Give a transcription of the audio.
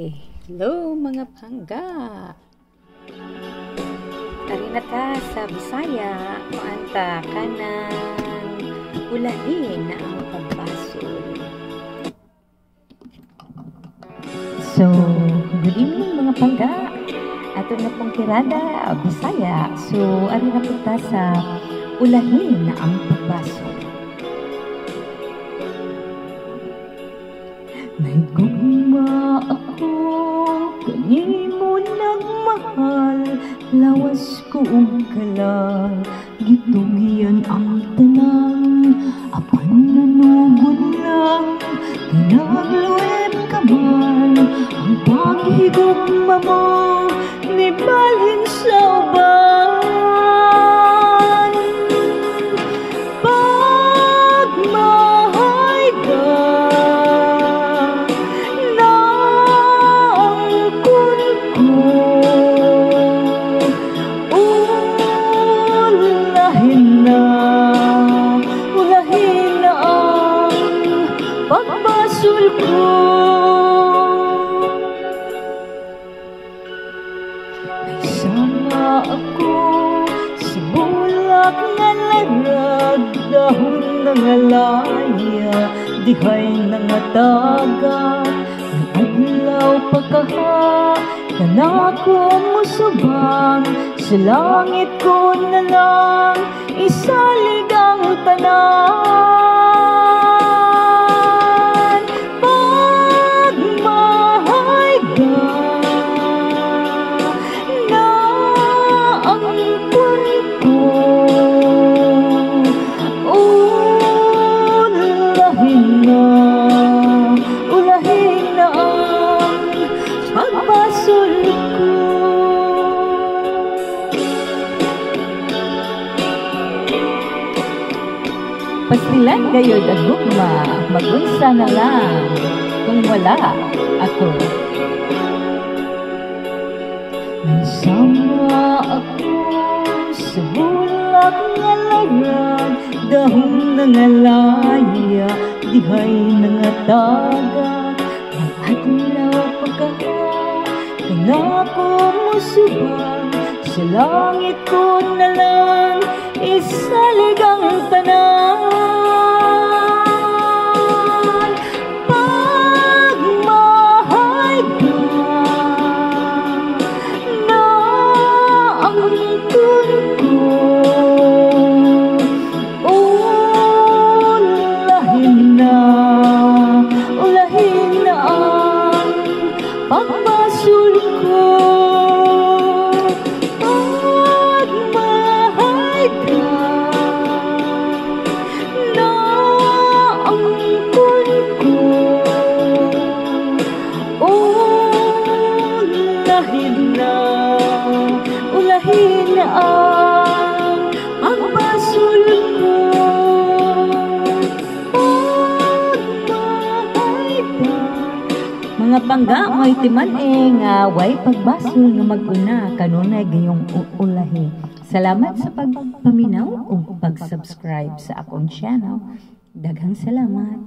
Hello mga pangga. Ari na ta sa Bisaya, maanta kanan ulahin na ang pagbasol. So, good evening mga pangga. Ato na pong tirada Bisaya. So, ari na po ta sa ulahin na ang pagbasol. May gugma ako, kanimo nagmahal, lawas ko kalal, gitugian ang tanan, apan nanugod lang, kinagluweb ka man, ang paghigugma mo, nibalhin sa uban. Pagbasol ko, may sama ako sa bulak nga larag, dahon nga laya, dihay nga dagat, may adlaw pagkaha, kanako mo subang, sa langit ko na lang, isalig ang tanan. Pastilan kayo dagugma, magunsa na lang kung wala ako. May sama ako sa bulak nga larag, dahon na nga laya, dihay na nga dagat, ang adlaw pagkaha, kanako mo subang, sa langit ko na lang, isalig ang tanan. Pagmahal ka na ang tun ko, ulahin na ang pagbasol ko. Ulahin na ang pagbasol ko. Mga pangga, may timan nga way pagbasol nga mag-una kanunay gayong ulahi. Salamat sa pagpaminaw o pag-subscribe sa akong channel. Daghang salamat.